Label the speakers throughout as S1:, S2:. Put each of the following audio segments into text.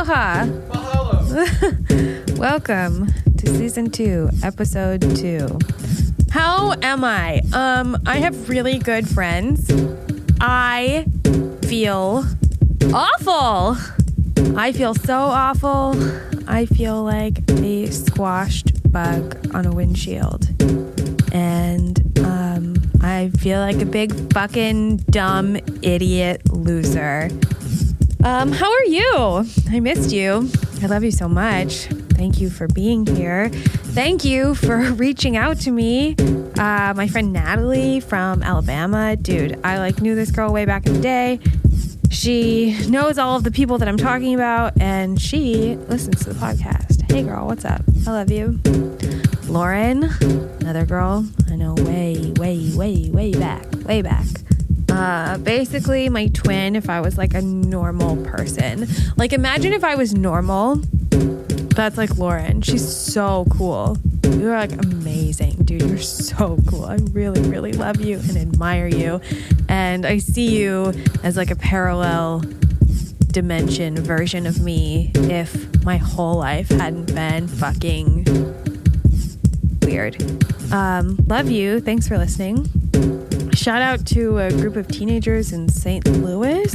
S1: Aloha.
S2: Mahalo.
S1: Welcome to season 2, episode 2. How am I? I have really good friends. I feel awful. I feel so awful. I feel like a squashed bug on a windshield. And I feel like a big fucking dumb idiot loser. How are you? I missed you. I love you so much. Thank you for being here. Thank you for reaching out to me. My friend Natalie from Alabama. Dude, I knew this girl way back in the day. She knows all of the people that I'm talking about, and she listens to the podcast. Hey girl, what's up? I love you. Lauren, another girl I know way back. Basically my twin if I was like a normal person. Like imagine if I was normal. That's like Lauren. She's so cool. You're like amazing, dude. You're so cool. I really love you and admire you. And I see you as like a parallel dimension version of me if my whole life hadn't been fucking weird. Love you. Thanks for listening. Shout out to a group of teenagers in St. Louis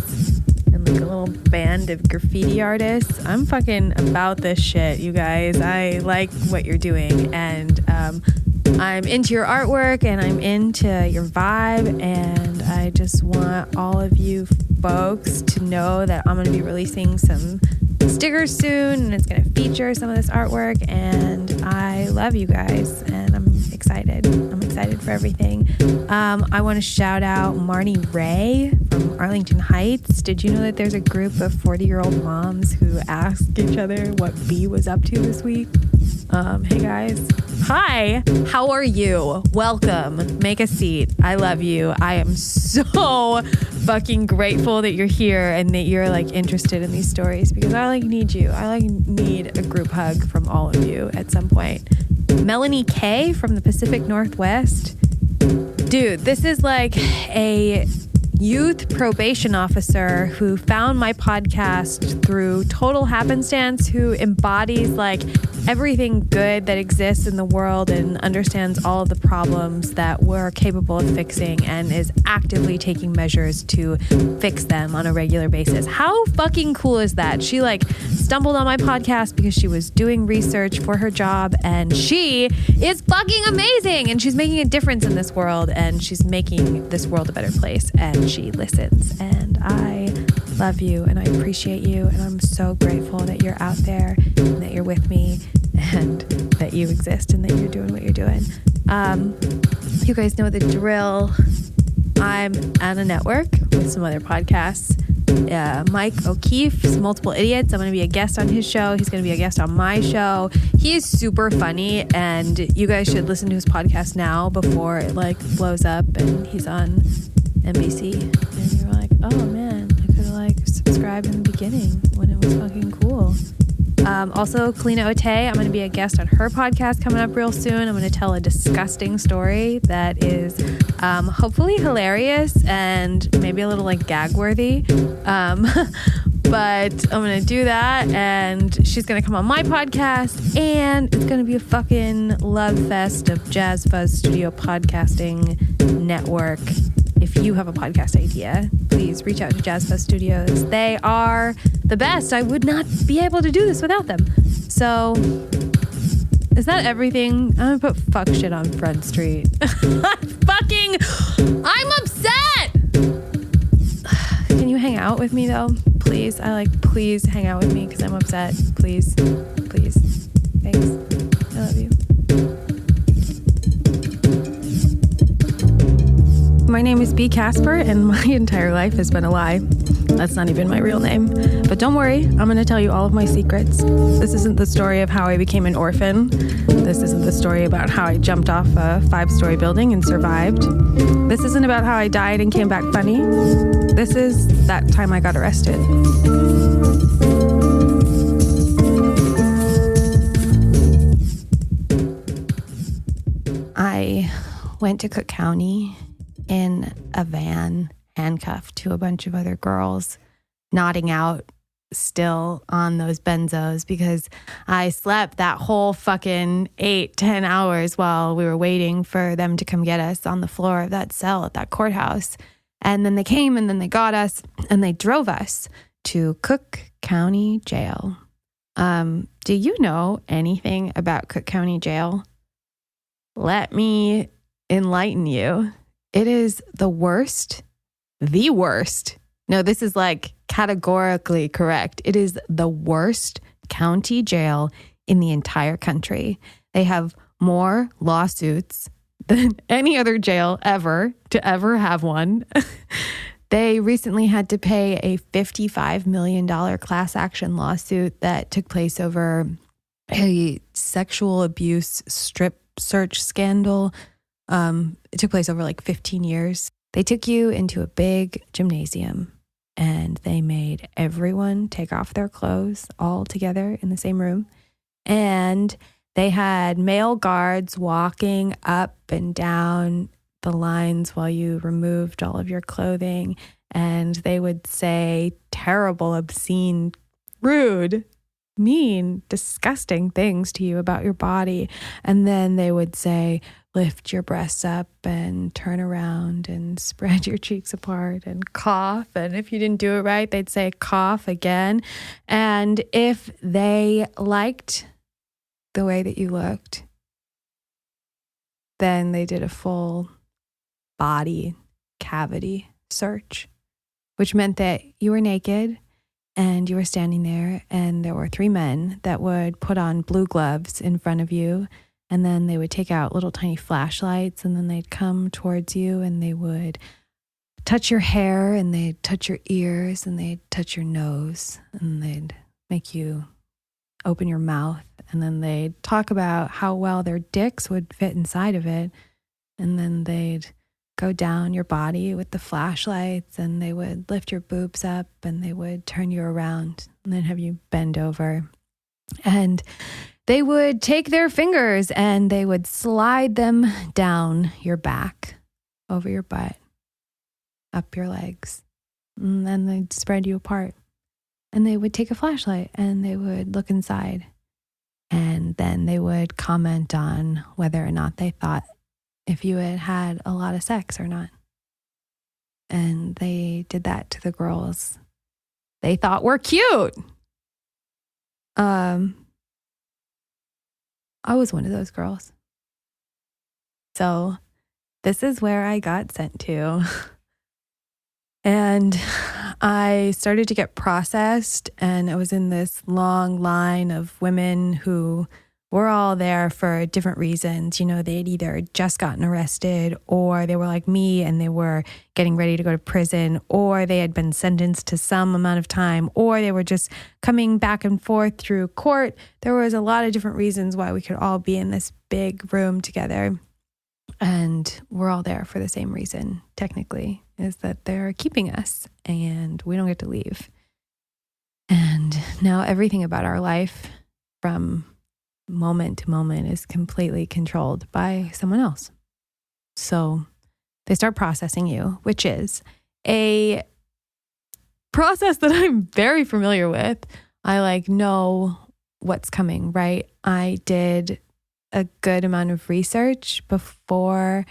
S1: and like a little band of graffiti artists. I'm fucking about this shit, you guys. I like what you're doing, and I'm into your artwork and I'm into your vibe, and I just want all of you folks to know that I'm going to be releasing some stickers soon, and it's going to feature some of this artwork, and I love you guys, and I'm excited. I'm excited for everything. I want to shout out Marnie Ray from Arlington Heights. Did you know that there's a group of 40-year-old moms who ask each other what B was up to this week? Hey guys. Hi, how are you? Welcome. Make a seat. I love you. I am so fucking grateful that you're here and that you're like interested in these stories, because I need you. I need a group hug from all of you at some point. Melanie K from the Pacific Northwest. Dude, this is like a youth probation officer who found my podcast through total happenstance, who embodies like everything good that exists in the world and understands all of the problems that we're capable of fixing and is actively taking measures to fix them on a regular basis. How fucking cool is that? She like stumbled on my podcast because she was doing research for her job, and she is fucking amazing, and she's making a difference in this world, and she's making this world a better place, and she listens, and I love you and I appreciate you, and I'm so grateful that you're out there and that you're with me and that you exist and that you're doing what you're doing. You guys know the drill. I'm on a network with some other podcasts. Mike O'Keefe's Multiple Idiots. I'm going to be a guest on his show. He's going to be a guest on my show. He is super funny, and you guys should listen to his podcast now before it like blows up and he's on NBC. And you're like, oh man, I could have like subscribed in the beginning when it was fucking cool. Also, Kalina Ote, I'm going to be a guest on her podcast coming up real soon. I'm going to tell a disgusting story that is hopefully hilarious and maybe a little like gag worthy. But I'm going to do that, and she's going to come on my podcast, and it's going to be a fucking love fest of Jazz Fuzz Studio Podcasting Network. If you have a podcast idea, please reach out to Jazz Fuzz Studios. They are the best. I would not be able to do this without them. So, is that everything? I'm gonna put fuck shit on Front Street. I'm upset! Can you hang out with me though? Please. Please hang out with me because I'm upset. Please. Thanks. I love you. My name is B. Casper, and my entire life has been a lie. That's not even my real name. But don't worry, I'm going to tell you all of my secrets. This isn't the story of how I became an orphan. This isn't the story about how I jumped off a 5-story building and survived. This isn't about how I died and came back funny. This is that time I got arrested. I went to Cook County in a van, handcuffed to a bunch of other girls, nodding out still on those benzos because I slept that whole fucking 8-10 hours while we were waiting for them to come get us on the floor of that cell at that courthouse. And then they came and then they got us and they drove us to Cook County Jail. Do you know anything about Cook County Jail? Let me enlighten you. It is the worst. No, this is like categorically correct. It is the worst county jail in the entire country. They have more lawsuits than any other jail ever to ever have one. They recently had to pay a $55 million class action lawsuit that took place over a sexual abuse strip search scandal. It took place over like 15 years. They took you into a big gymnasium and they made everyone take off their clothes all together in the same room. And they had male guards walking up and down the lines while you removed all of your clothing. And they would say terrible, obscene, rude, mean, disgusting things to you about your body. And then they would say, lift your breasts up and turn around and spread your cheeks apart and cough. And if you didn't do it right, they'd say cough again. And if they liked the way that you looked, then they did a full body cavity search, which meant that you were naked and you were standing there and there were 3 men that would put on blue gloves in front of you. And then they would take out little tiny flashlights and then they'd come towards you and they would touch your hair and they'd touch your ears and they'd touch your nose and they'd make you open your mouth. And then they'd talk about how well their dicks would fit inside of it. And then they'd go down your body with the flashlights and they would lift your boobs up and they would turn you around and then have you bend over. And they would take their fingers and they would slide them down your back, over your butt, up your legs. And then they'd spread you apart. And they would take a flashlight and they would look inside. And then they would comment on whether or not they thought if you had had a lot of sex or not. And they did that to the girls they thought were cute. I was one of those girls. So this is where I got sent to. And I started to get processed, and I was in this long line of women who were all there for different reasons. You know, they had either just gotten arrested, or they were like me and they were getting ready to go to prison, or they had been sentenced to some amount of time, or they were just coming back and forth through court. There was a lot of different reasons why we could all be in this big room together. And we're all there for the same reason, technically, is that they're keeping us and we don't get to leave. And now everything about our life from moment to moment is completely controlled by someone else. So they start processing you, which is a process that I'm very familiar with. I know what's coming, right? I did a good amount of research before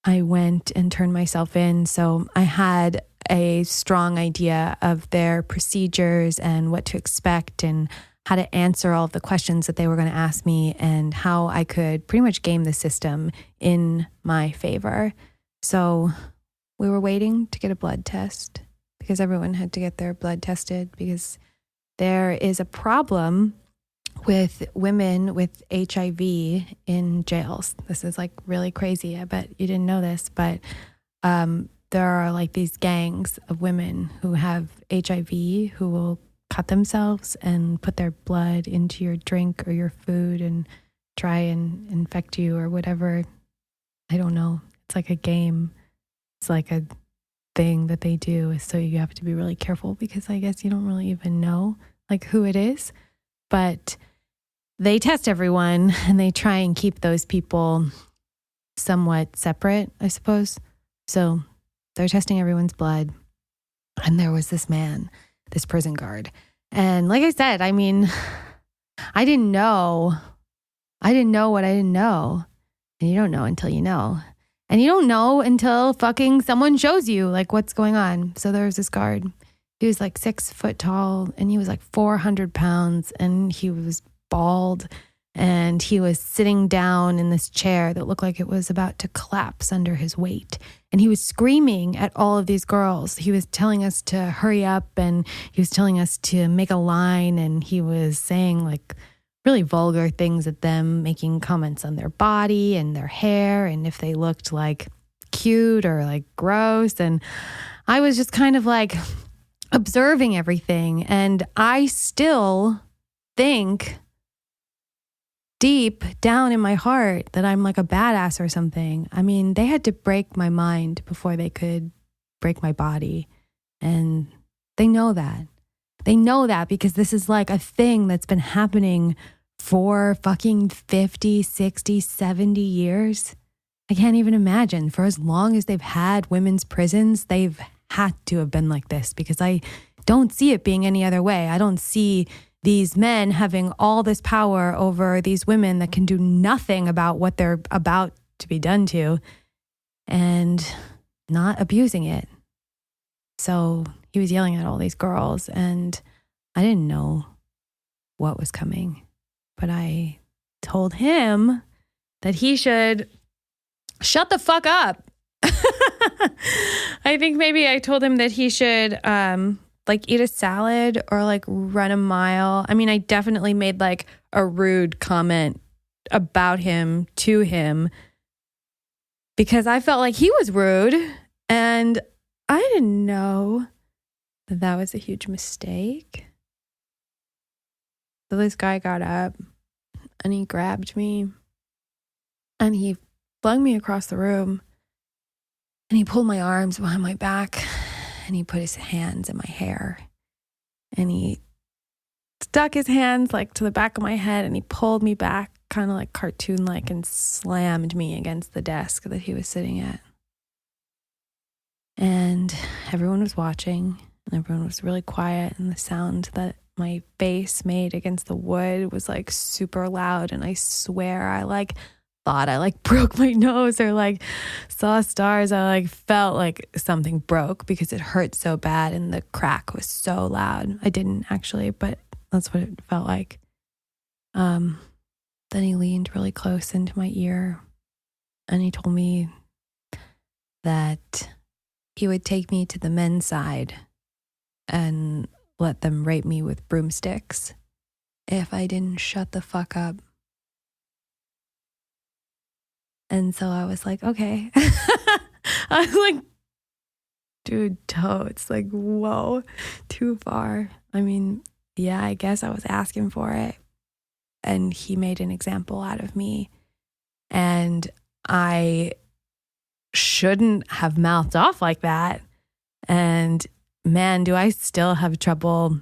S1: I went and turned myself in. So I had a strong idea of their procedures and what to expect and how to answer all of the questions that they were going to ask me and how I could pretty much game the system in my favor. So we were waiting to get a blood test because everyone had to get their blood tested because there is a problem with women with HIV in jails. This is really crazy. I bet you didn't know this, but there are these gangs of women who have HIV who will cut themselves and put their blood into your drink or your food and try and infect you or whatever. I don't know. It's like a game. It's like a thing that they do. So you have to be really careful because I guess you don't really even know who it is. But they test everyone and they try and keep those people somewhat separate, I suppose. So they're testing everyone's blood. And there was this man, this prison guard, And like I said, I mean, I didn't know what I didn't know. And you don't know until you know. And you don't know until fucking someone shows you like what's going on. So there was this guard. He was like 6 foot tall and he was like 400 pounds and he was bald and he was sitting down in this chair that looked like it was about to collapse under his weight. And he was screaming at all of these girls. He was telling us to hurry up and he was telling us to make a line and he was saying like really vulgar things at them, making comments on their body and their hair and if they looked like cute or like gross. And I was just kind of like observing everything. And I still think deep down in my heart that I'm like a badass or something. I mean, they had to break my mind before they could break my body. And they know that. They know that because this is like a thing that's been happening for fucking 50, 60, 70 years. I can't even imagine. For as long as they've had women's prisons, they've had to have been like this because I don't see it being any other way. I don't see these men having all this power over these women that can do nothing about what they're about to be done to and not abusing it. So he was yelling at all these girls and I didn't know what was coming, but I told him that he should shut the fuck up. I think maybe I told him that he should like eat a salad or like run a mile. I mean, I definitely made like a rude comment about him to him because I felt like he was rude and I didn't know that that was a huge mistake. So this guy got up and he grabbed me and he flung me across the room and he pulled my arms behind my back and he put his hands in my hair and he stuck his hands like to the back of my head and he pulled me back kind of like cartoon-like and slammed me against the desk that he was sitting at. And everyone was watching and everyone was really quiet and the sound that my face made against the wood was like super loud and I swear I like thought I like broke my nose or like saw stars. I like felt like something broke because it hurt so bad and the crack was so loud. I didn't actually, but that's what it felt like. Then he leaned really close into my ear and he told me that he would take me to the men's side and let them rape me with broomsticks if I didn't shut the fuck up. And so I was like, okay. I was like, dude, totes. Like, whoa, too far. I mean, yeah, I guess I was asking for it. And he made an example out of me. And I shouldn't have mouthed off like that. And man, do I still have trouble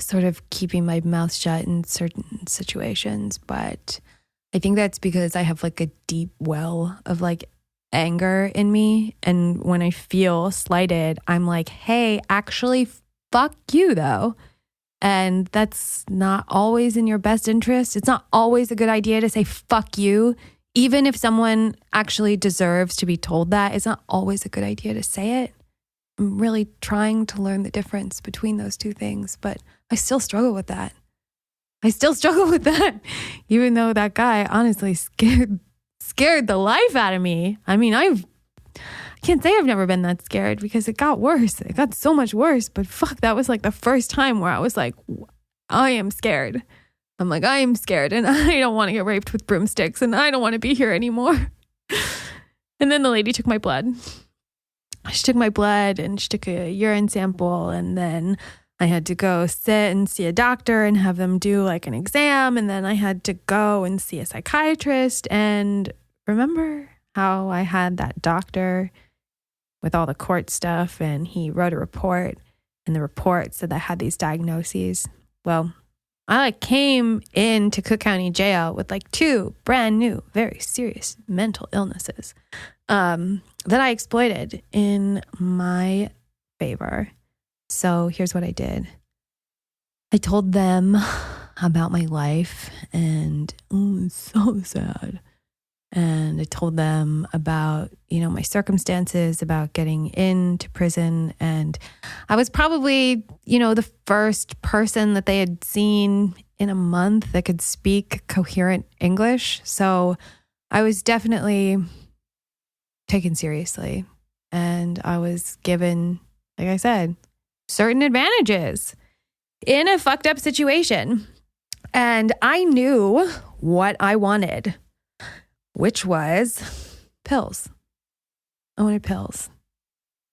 S1: sort of keeping my mouth shut in certain situations. But I think that's because I have like a deep well of like anger in me. And when I feel slighted, I'm like, hey, actually, fuck you though. And that's not always in your best interest. It's not always a good idea to say fuck you. Even if someone actually deserves to be told that, it's not always a good idea to say it. I'm really trying to learn the difference between those two things, but I still struggle with that. Even though that guy honestly scared the life out of me. I mean, I can't say I've never been that scared because it got worse. It got so much worse, but fuck, that was like the first time where I was like, I am scared. I'm like, I am scared and I don't want to get raped with broomsticks and I don't want to be here anymore. And then the lady took my blood. She took my blood and she took a urine sample and then I had to go sit and see a doctor and have them do like an exam. And then I had to go and see a psychiatrist. And remember how I had that doctor with all the court stuff and he wrote a report and the report said that I had these diagnoses. Well, I like came into Cook County Jail with like 2 brand new, very serious mental illnesses that I exploited in my favor. So here's what I did. I told them about my life and it's so sad. And I told them about, my circumstances, about getting into prison. And I was probably, the first person that they had seen in a month that could speak coherent English. So I was definitely taken seriously. And I was given, like I said, certain advantages in a fucked up situation. And I knew what I wanted, which was pills. I wanted pills.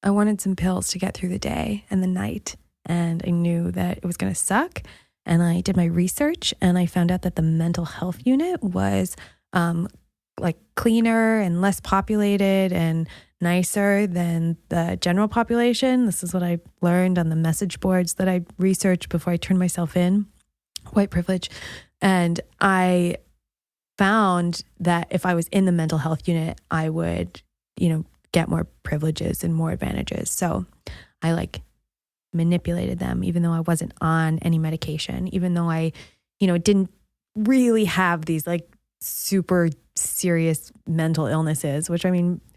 S1: I wanted some pills to get through the day and the night. And I knew that it was going to suck. And I did my research and I found out that the mental health unit was cleaner and less populated and nicer than the general population. This is what I learned on the message boards that I researched before I turned myself in. White privilege. And I found that if I was in the mental health unit, I would, get more privileges and more advantages. So I manipulated them, even though I wasn't on any medication, even though I, didn't really have these super serious mental illnesses, which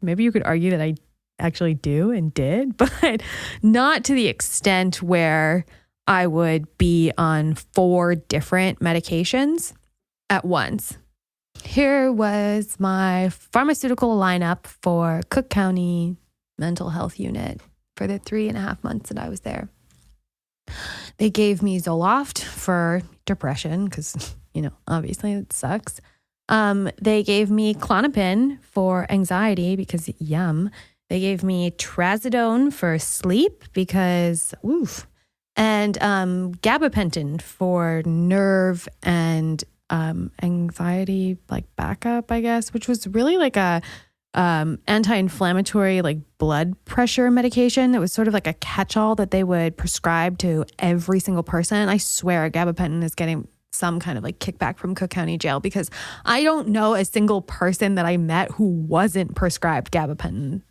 S1: maybe you could argue that I actually do and did, but not to the extent where I would be on 4 different medications at once. Here was my pharmaceutical lineup for Cook County Mental Health Unit for the 3.5 months that I was there. They gave me Zoloft for depression because, obviously it sucks. They gave me Klonopin for anxiety because yum. They gave me Trazodone for sleep because oof. And gabapentin for nerve and anxiety backup, I guess, which was really a anti-inflammatory blood pressure medication. It was sort of like a catch-all that they would prescribe to every single person. I swear gabapentin is getting some kind of kickback from Cook County Jail because I don't know a single person that I met who wasn't prescribed gabapentin.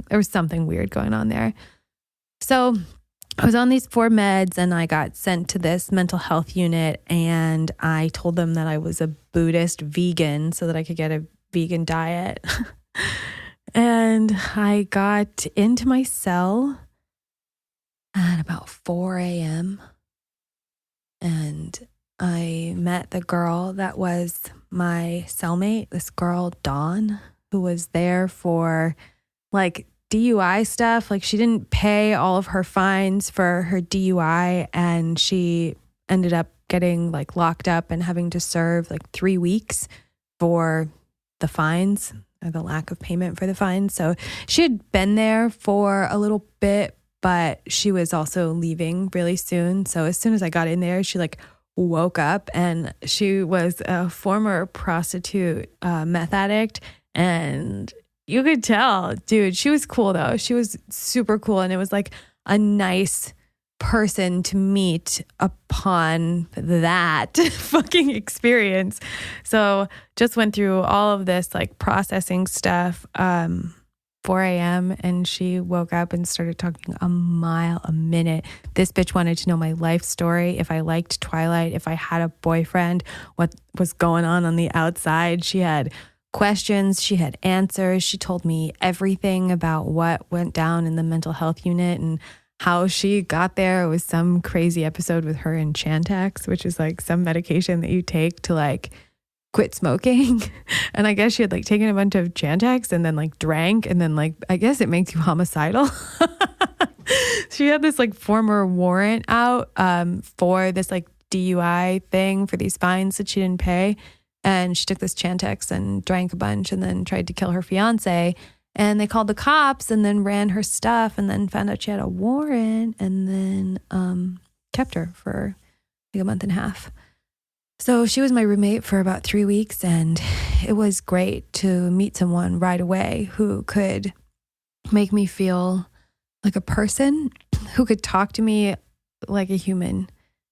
S1: There was something weird going on there. So I was on these 4 meds and I got sent to this mental health unit and I told them that I was a Buddhist vegan so that I could get a vegan diet. And I got into my cell at about 4 a.m. and I met the girl that was my cellmate, this girl, Dawn, who was there for DUI stuff. She didn't pay all of her fines for her DUI and she ended up getting locked up and having to serve 3 weeks for the fines or the lack of payment for the fines. So she had been there for a little bit, but she was also leaving really soon. So as soon as I got in there, she woke up and she was a former prostitute, meth addict, and you could tell, dude, she was cool though. She was super cool. And it was a nice person to meet upon that fucking experience. So just went through all of this processing stuff, 4 a.m. and she woke up and started talking a mile a minute. This bitch wanted to know my life story, if I liked Twilight, if I had a boyfriend, what was going on the outside. She had questions, she had answers. She told me everything about what went down in the mental health unit and how she got there. It was some crazy episode with her and Chantix, which is some medication that you take to quit smoking. And I guess she had taken a bunch of Chantix and then drank and then I guess it makes you homicidal. She had this former warrant out for this DUI thing for these fines that she didn't pay. And she took this Chantix and drank a bunch and then tried to kill her fiance. And they called the cops and then ran her stuff and then found out she had a warrant and then kept her for a month and a half. So she was my roommate for about 3 weeks and it was great to meet someone right away who could make me feel like a person, who could talk to me like a human,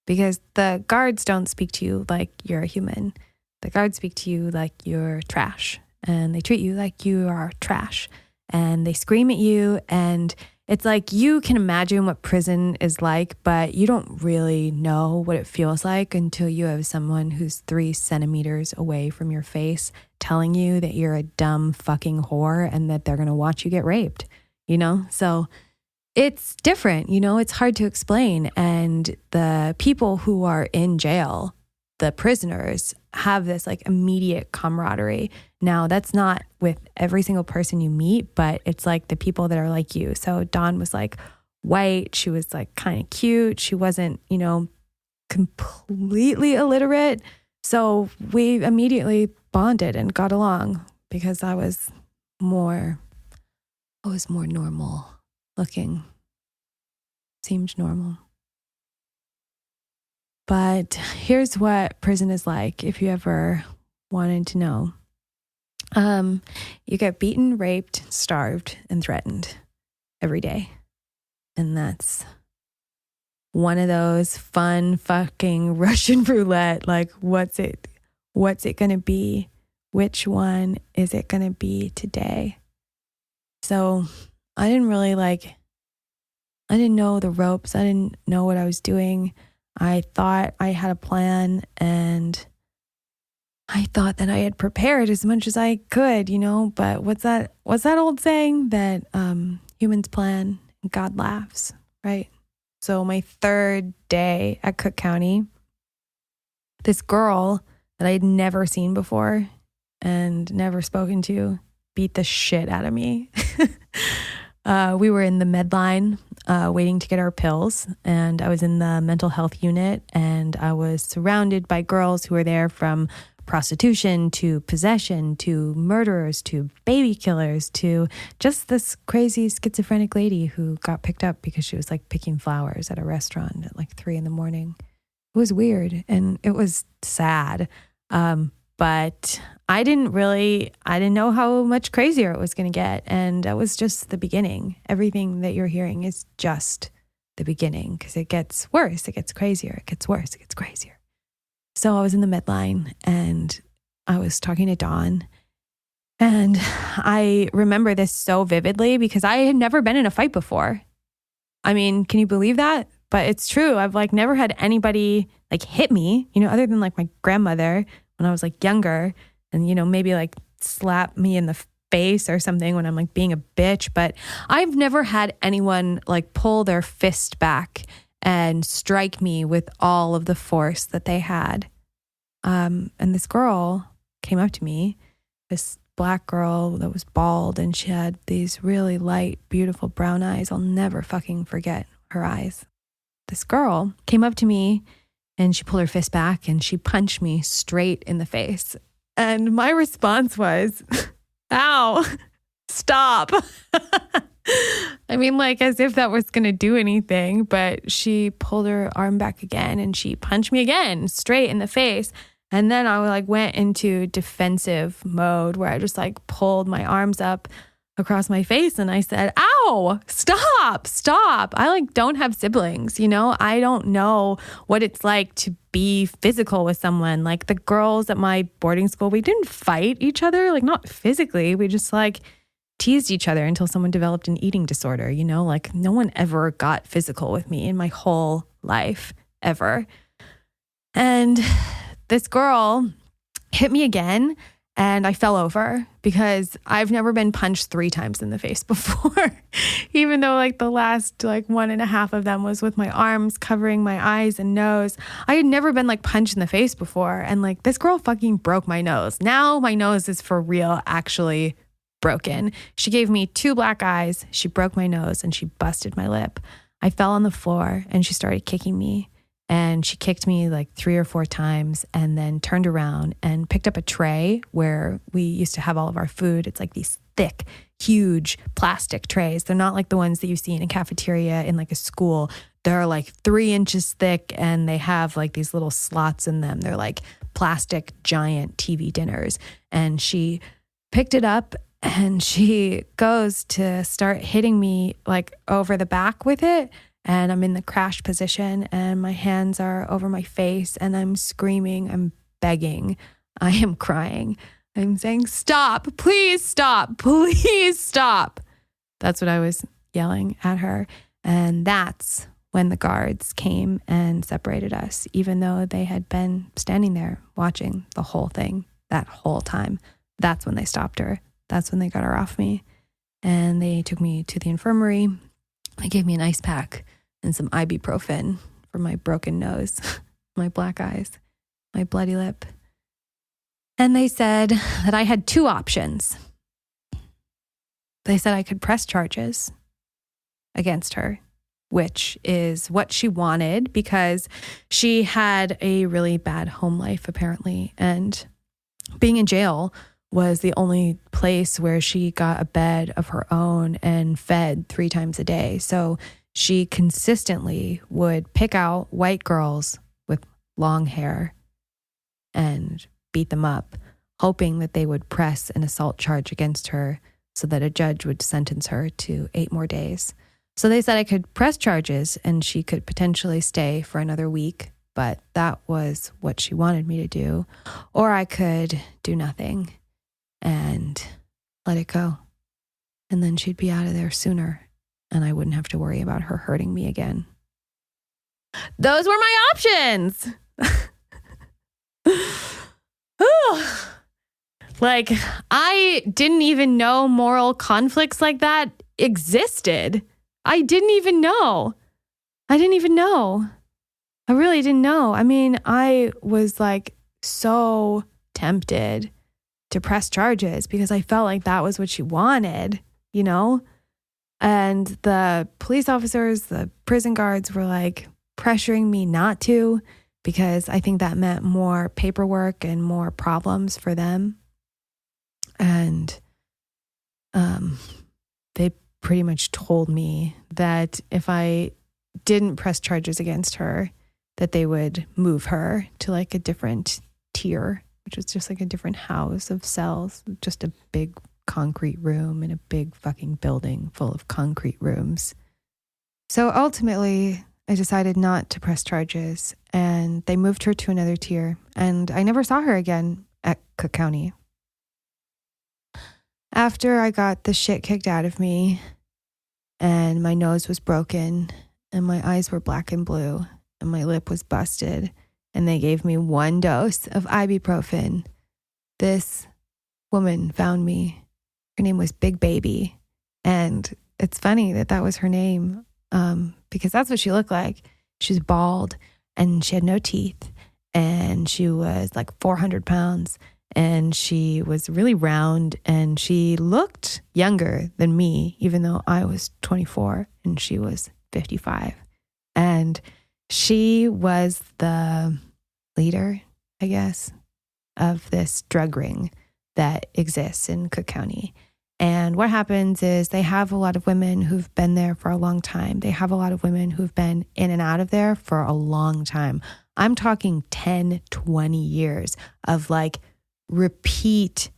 S1: because the guards don't speak to you like you're a human. The guards speak to you like you're trash and they treat you like you are trash and they scream at you. And it's like you can imagine what prison is like, but you don't really know what it feels like until you have someone who's 3 centimeters away from your face telling you that you're a dumb fucking whore and that they're going to watch you get raped, So it's different, it's hard to explain. And the people who are in jail, the prisoners, have this like immediate camaraderie. Now, that's not with every single person you meet, but it's like the people that are like you. So Dawn was like white. She was like kind of cute. She wasn't, completely illiterate. So we immediately bonded and got along because I was more normal looking. Seemed normal. But here's what prison is like if you ever wanted to know. You get beaten, raped, starved, and threatened every day. And that's one of those fun fucking Russian roulette. Like, what's it going to be? Which one is it going to be today? So I didn't know the ropes. I didn't know what I was doing. I thought I had a plan, and I thought that I had prepared as much as I could, but what's that old saying that humans plan and God laughs, right? So my 3rd day at Cook County, this girl that I had never seen before and never spoken to beat the shit out of me. We were in the med line waiting to get our pills, and I was in the mental health unit, and I was surrounded by girls who were there from prostitution to possession to murderers to baby killers to just this crazy schizophrenic lady who got picked up because she was like picking flowers at a restaurant at like 3 a.m. It was weird and it was sad. But I didn't know how much crazier it was going to get. And that was just the beginning. Everything that you're hearing is just the beginning because it gets worse. It gets crazier. It gets worse. It gets crazier. So I was in the med line and I was talking to Dawn. And I remember this so vividly because I had never been in a fight before. I mean, can you believe that? But it's true. I've like never had anybody like hit me, other than like my grandmother when I was like younger and, maybe like slap me in the face or something when I'm like being a bitch. But I've never had anyone like pull their fist back and strike me with all of the force that they had. And this girl came up to me, this black girl that was bald, and she had these really light, beautiful brown eyes. I'll never fucking forget her eyes. This girl came up to me and she pulled her fist back and she punched me straight in the face. And my response was, ow, stop. I mean, like as if that was going to do anything, but she pulled her arm back again and she punched me again straight in the face. And then I like went into defensive mode where I just like pulled my arms up across my face and I said, ow, stop. I like don't have siblings, I don't know what it's like to be physical with someone. Like the girls at my boarding school, we didn't fight each other, like not physically. We just like teased each other until someone developed an eating disorder, like no one ever got physical with me in my whole life ever. And this girl hit me again and I fell over because I've never been punched 3 times in the face before, even though like the last like 1.5 of them was with my arms covering my eyes and nose. I had never been like punched in the face before. And like this girl fucking broke my nose. Now my nose is for real, actually broken. She gave me 2 black eyes. She broke my nose and she busted my lip. I fell on the floor and she started kicking me. And she kicked me like 3 or 4 times and then turned around and picked up a tray where we used to have all of our food. It's like these thick, huge plastic trays. They're not like the ones that you see in a cafeteria in like a school. They're like 3 inches thick and they have like these little slots in them. They're like plastic giant TV dinners. And she picked it up and she goes to start hitting me like over the back with it. And I'm in the crash position and my hands are over my face and I'm screaming, I'm begging, I am crying. I'm saying, stop, please stop, please stop. That's what I was yelling at her. And that's when the guards came and separated us, even though they had been standing there watching the whole thing that whole time. That's when they stopped her. That's when they got her off me. And they took me to the infirmary. They gave me an ice pack and some ibuprofen for my broken nose, my black eyes, my bloody lip. And they said that I had two options. They said I could press charges against her, which is what she wanted because she had a really bad home life, apparently. And being in jail was the only place where she got a bed of her own and fed 3 times a day. So she consistently would pick out white girls with long hair and beat them up, hoping that they would press an assault charge against her so that a judge would sentence her to 8 more days. So they said I could press charges and she could potentially stay for another week, but that was what she wanted me to do. Or I could do nothing and let it go. And then she'd be out of there sooner and I wouldn't have to worry about her hurting me again. Those were my options. Like, I didn't even know moral conflicts like that existed. I didn't even know. I really didn't know. I mean, I was like so tempted to press charges because I felt like that was what she wanted, you know? And the police officers, the prison guards were like pressuring me not to because I think that meant more paperwork and more problems for them. And they pretty much told me that if I didn't press charges against her, that they would move her to like a different tier, which was just like a different house of cells, just a big concrete room in a big fucking building full of concrete rooms. So ultimately, I decided not to press charges and they moved her to another tier and I never saw her again at Cook County. After I got the shit kicked out of me and my nose was broken and my eyes were black and blue and my lip was busted and they gave me 1 dose of ibuprofen, this woman found me. Her name was Big Baby. And it's funny that that was her name because that's what she looked like. She was bald and she had no teeth and she was like 400 pounds. And she was really round and she looked younger than me, even though I was 24 and she was 55. And she was the leader, I guess, of this drug ring that exists in Cook County. And what happens is they have a lot of women who've been there for a long time. They have a lot of women who've been in and out of there for a long time. I'm talking 10, 20 years of like repeat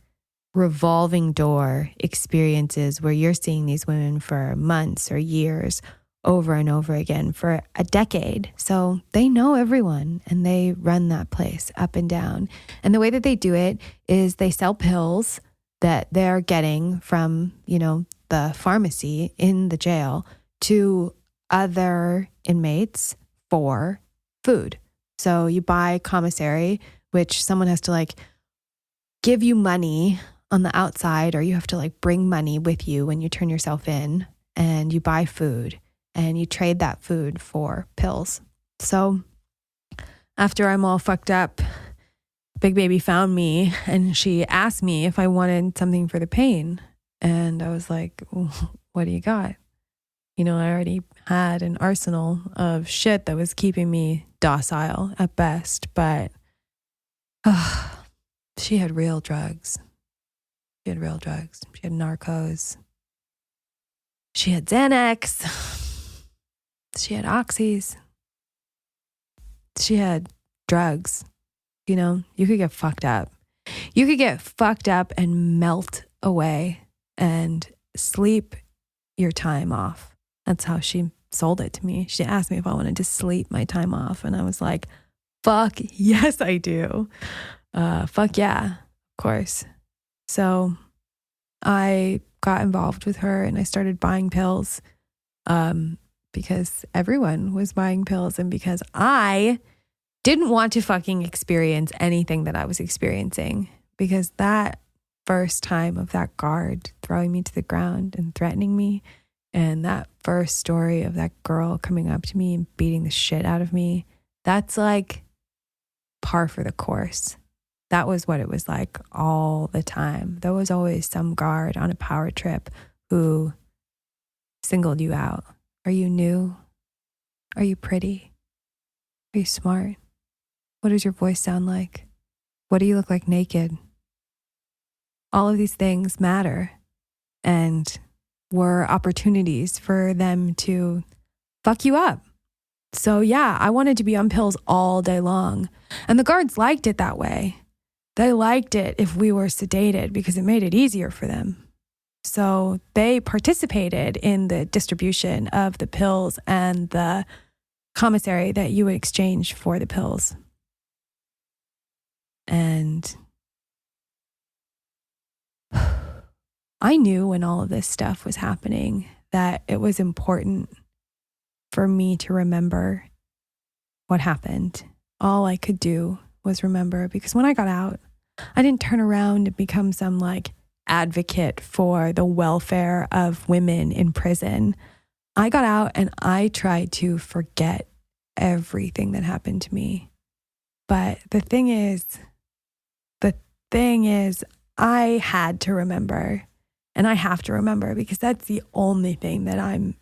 S1: revolving door experiences where you're seeing these women for months or years over and over again for a decade. So they know everyone and they run that place up and down. And the way that they do it is they sell pills that they're getting from, you know, the pharmacy in the jail to other inmates for food. So you buy commissary, which someone has to like give you money on the outside, or you have to like bring money with you when you turn yourself in, and you buy food and you trade that food for pills. So after I'm all fucked up, Big Baby found me and she asked me if I wanted something for the pain. And I was like, what do you got? You know, I already had an arsenal of shit that was keeping me docile at best, but she had real drugs. She had narcos. She had Xanax. She had oxys. She had drugs. You know, you could get fucked up. You could get fucked up and melt away and sleep your time off. That's how she sold it to me. She asked me if I wanted to sleep my time off. And I was like, fuck, yes, I do. Fuck yeah, of course. So I got involved with her and I started buying pills because everyone was buying pills and because I didn't want to fucking experience anything that I was experiencing, because that first time of that guard throwing me to the ground and threatening me, and that first story of that girl coming up to me and beating the shit out of me, that's like par for the course. That was what it was like all the time. There was always some guard on a power trip who singled you out. Are you new? Are you pretty? Are you smart? What does your voice sound like? What do you look like naked? All of these things matter and were opportunities for them to fuck you up. So yeah, I wanted to be on pills all day long. And the guards liked it that way. They liked it if we were sedated because it made it easier for them. So they participated in the distribution of the pills and the commissary that you would exchange for the pills. And I knew when all of this stuff was happening that it was important for me to remember what happened. All I could do was remember, because when I got out, I didn't turn around and become some like advocate for the welfare of women in prison. I got out and I tried to forget everything that happened to me. But the thing is, I had to remember, and I have to remember, because that's the only thing that I'm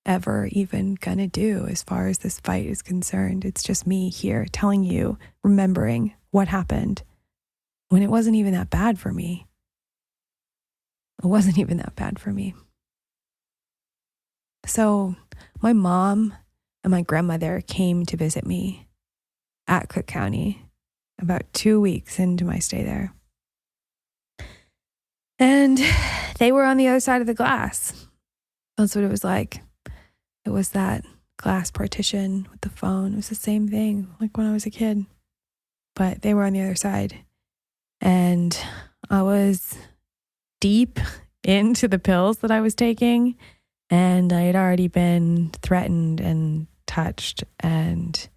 S1: ever even gonna do as far as this fight is concerned. It's just me here telling you, remembering what happened when it wasn't even that bad for me. It wasn't even that bad for me. So my mom and my grandmother came to visit me at Cook County about 2 weeks into my stay there. And they were on the other side of the glass. That's what it was like. It was that glass partition with the phone. It was the same thing like when I was a kid. But they were on the other side. And I was deep into the pills that I was taking. And I had already been threatened and touched and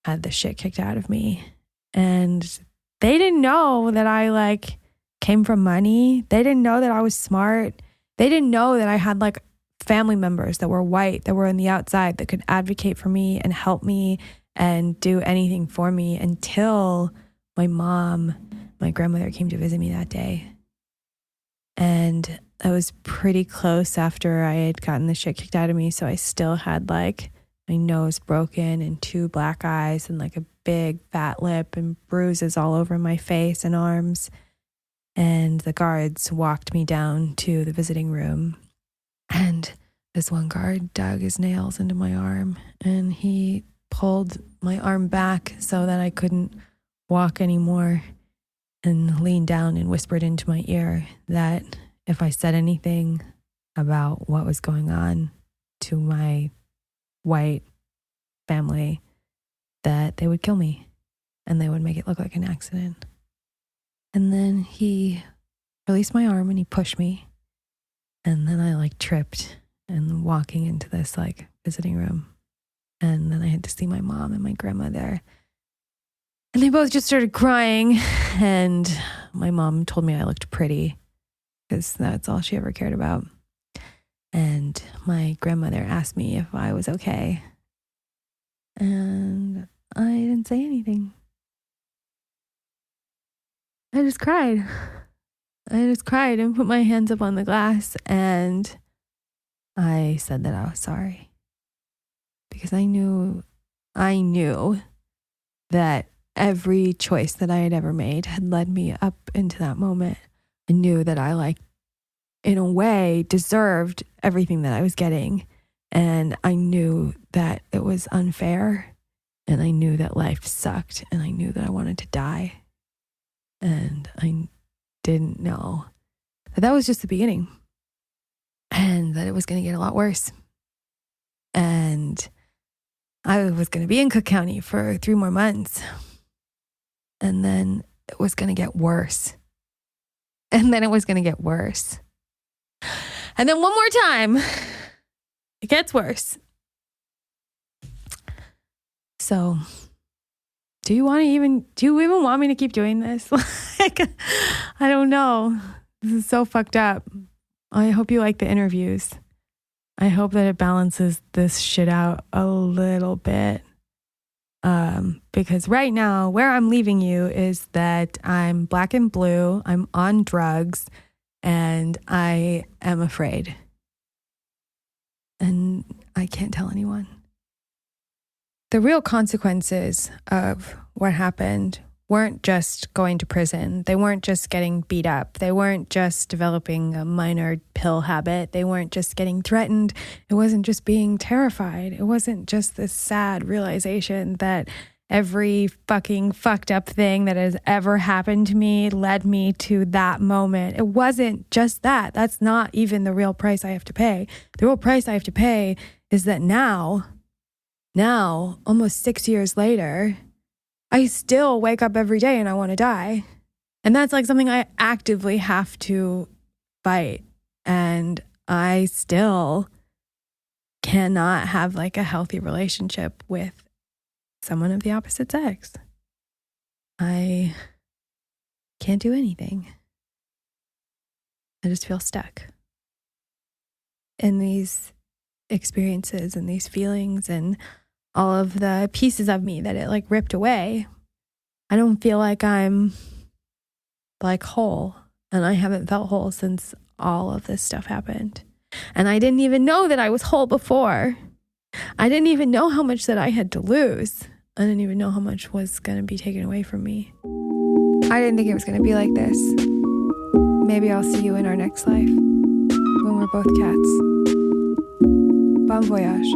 S1: had the shit kicked out of me. And they didn't know that I like came from money. They didn't know that I was smart. They didn't know that I had like family members that were white, that were on the outside, that could advocate for me and help me and do anything for me, until my mom, my grandmother came to visit me that day. And I was pretty close after I had gotten the shit kicked out of me. So I still had like my nose broken and 2 black eyes and like a big fat lip and bruises all over my face and arms. And the guards walked me down to the visiting room. And this one guard dug his nails into my arm and he pulled my arm back so that I couldn't walk anymore, and leaned down and whispered into my ear that if I said anything about what was going on to my white family, that they would kill me and they would make it look like an accident. And then he released my arm and he pushed me. And then I like tripped and walking into this like visiting room. And then I had to see my mom and my grandma there. And they both just started crying. And my mom told me I looked pretty, because that's all she ever cared about. And my grandmother asked me if I was okay. And I didn't say anything. I just cried. And put my hands up on the glass, and I said that I was sorry. Because I knew that every choice that I had ever made had led me up into that moment. I knew that I like, in a way, deserved everything that I was getting. And I knew that it was unfair. And I knew that life sucked. And I knew that I wanted to die. And I didn't know that was just the beginning. And that it was going to get a lot worse. And I was going to be in Cook County for 3 more months. And then it was going to get worse. And then it was going to get worse. And then one more time, It gets worse. So, do you even want me to keep doing this? Like, I don't know. This is so fucked up. I hope you like the interviews. I hope that it balances this shit out a little bit. Because right now, where I'm leaving you is that I'm black and blue, I'm on drugs, and I am afraid. And I can't tell anyone. The real consequences of what happened weren't just going to prison. They weren't just getting beat up. They weren't just developing a minor pill habit. They weren't just getting threatened. It wasn't just being terrified. It wasn't just this sad realization that every fucking fucked up thing that has ever happened to me led me to that moment. It wasn't just that. That's not even the real price I have to pay. The real price I have to pay is that now, almost 6 years later, I still wake up every day and I want to die. And that's like something I actively have to fight. And I still cannot have like a healthy relationship with someone of the opposite sex. I can't do anything. I just feel stuck in these experiences and these feelings and all of the pieces of me that it like ripped away. I don't feel like I'm like whole, and I haven't felt whole since all of this stuff happened. And I didn't even know that I was whole before. I didn't even know how much that I had to lose. I didn't even know how much was going to be taken away from me. I didn't think it was going to be like this. Maybe I'll see you in our next life when we're both cats. Bon voyage.